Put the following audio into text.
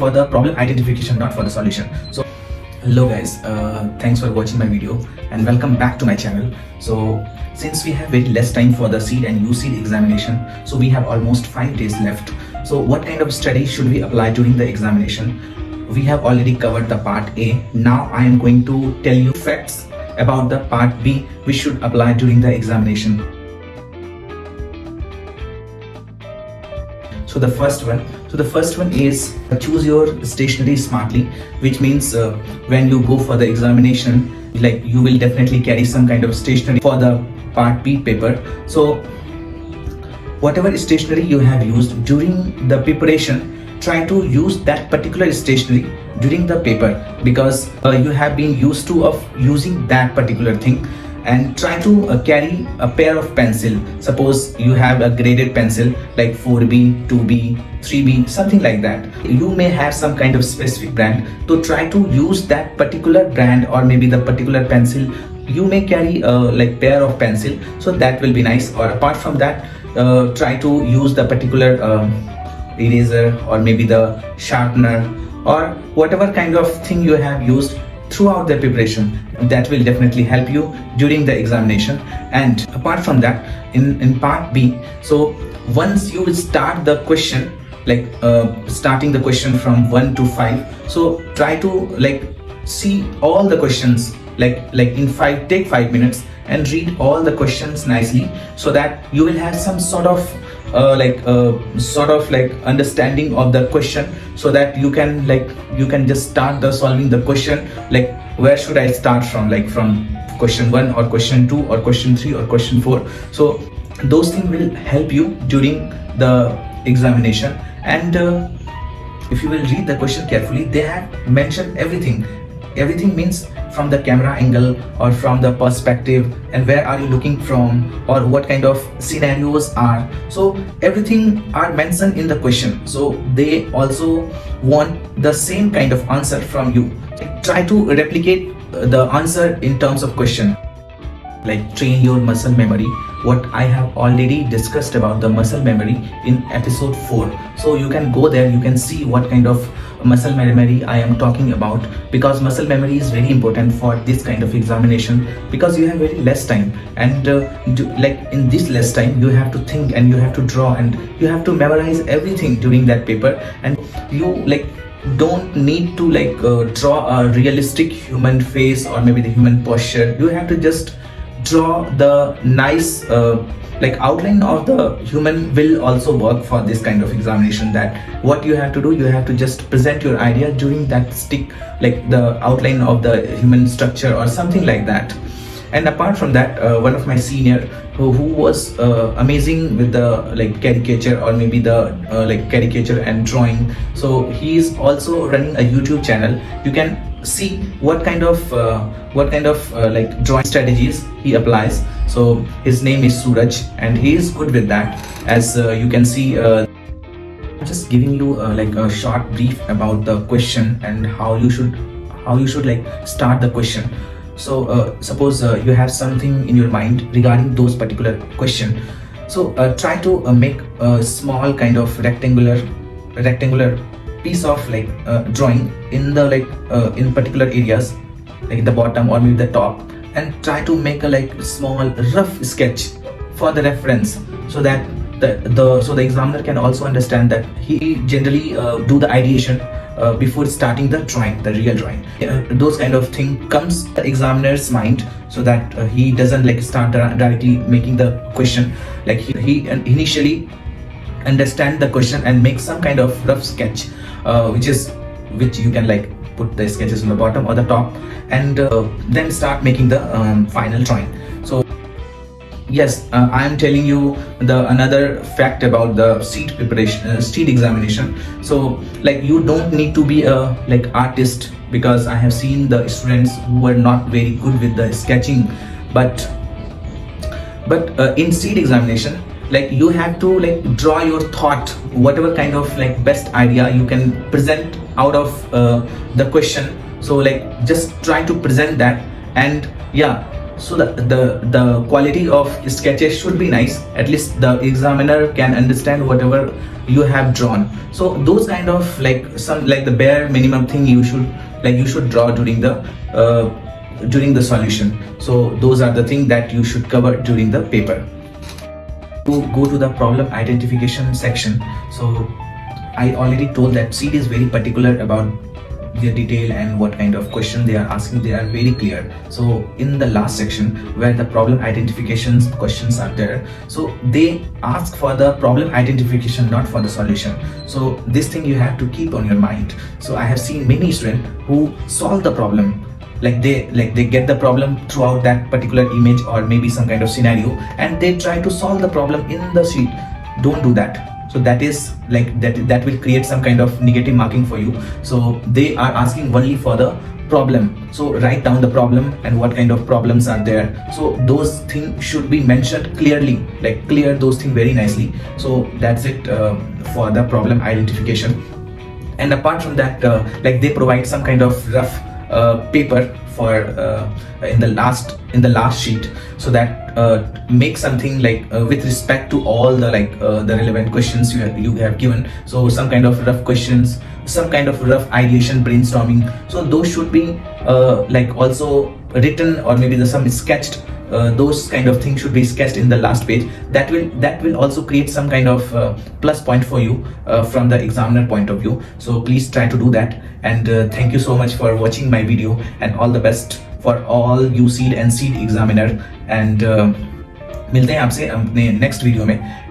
for the problem identification, not for the solution. So hello guys, thanks for watching my video and welcome back to my channel. So since we have very less time for the CEED and UCEED examination, so we have almost 5 days left. So what kind of study should we apply during the examination? We have already covered the part A. Now I am going to tell you facts about the part B we should apply during the examination. So the first one is choose your stationery smartly, which means when you go for the examination, like you will definitely carry some kind of stationery for the part B paper. So whatever stationery you have used during the preparation, try to use that particular stationery during the paper, because you have been used to of using that particular thing. And try to carry a pair of pencil. Suppose you have a graded pencil like 4B, 2B, 3B, something like that. You may have some kind of specific brand, so try to use that particular brand or maybe the particular pencil. You may carry a like pair of pencil, so that will be nice. Or apart from that, try to use the particular eraser or maybe the sharpener or whatever kind of thing you have used throughout the preparation. That will definitely help you during the examination. And apart from that, in part B, so once you will start the question, like starting the question from 1 to 5, so try to like see all the questions like in 5, take 5 minutes and read all the questions nicely, so that you will have some sort of understanding of the question, so that you can just start the solving the question, like where should I start from, like from question 1 or question 2 or question 3 or question 4. So those things will help you during the examination. And if you will read the question carefully, they have mentioned everything means from the camera angle or from the perspective, and where are you looking from, or what kind of scenarios are. So everything are mentioned in the question, so they also want the same kind of answer from you. Try to replicate the answer in terms of question. Like train your muscle memory, what I have already discussed about the muscle memory in episode 4. So you can go there, you can see what kind of muscle memory I am talking about, because muscle memory is very important for this kind of examination, because you have very less time. And like in this less time, you have to think and you have to draw and you have to memorize everything during that paper. And you like don't need to like draw a realistic human face or maybe the human posture. You have to just draw the nice like outline of the human will also work for this kind of examination. That what you have to do, you have to just present your idea during that stick, like the outline of the human structure or something like that. And apart from that, one of my senior who was amazing with the like caricature or maybe the like caricature and drawing, so he is also running a YouTube channel. You can see what kind of like drawing strategies he applies. So his name is Suraj and he is good with that. As you can see, I'm just giving you like a short brief about the question and how you should like start the question. So suppose you have something in your mind regarding those particular question, so try to make a small kind of rectangular piece of like drawing in the like in particular areas, like the bottom or maybe the top, and try to make a like small rough sketch for the reference, so that the examiner can also understand that he generally do the ideation before starting the drawing, the real drawing. Those kind of thing comes the examiner's mind, so that he doesn't like start directly making the question. Like he initially understand the question and make some kind of rough sketch, which you can like put the sketches on the bottom or the top, and then start making the final drawing. So yes, I am telling you another fact about the CEED preparation, CEED examination. So like you don't need to be a like artist, because I have seen the students who were not very good with the sketching, but in CEED examination, like you have to like draw your thought, whatever kind of like best idea you can present out of the question. So like just try to present that, and yeah, so the quality of sketches should be nice. At least the examiner can understand whatever you have drawn. So those kind of like some like the bare minimum thing you should draw during the solution. So those are the things that you should cover during the paper. To go to the problem identification section, so I already told that CEED is very particular about their detail and what kind of question they are asking. They are very clear. So in the last section where the problem identifications questions are there, so they ask for the problem identification, not for the solution. So this thing you have to keep on your mind. So I have seen many students who solve the problem, like they get the problem throughout that particular image or maybe some kind of scenario, and they try to solve the problem in the sheet. Don't do that. So that is like that will create some kind of negative marking for you. So they are asking only for the problem. So write down the problem and what kind of problems are there. So those things should be mentioned clearly, like clear those things very nicely. So that's it for the problem identification. And apart from that, like they provide some kind of rough paper for in the last sheet, so that make something like with respect to all the the relevant questions you have given. So some kind of rough questions, some kind of rough ideation, brainstorming. So those should be like also written, or maybe some sketched. Those kind of things should be sketched in the last page. That will also create some kind of plus point for you from the examiner point of view. So please try to do that. And thank you so much for watching my video, and all the best for all UCEED and CEED examiner. And मिलते हैं आपसे अपने next video में.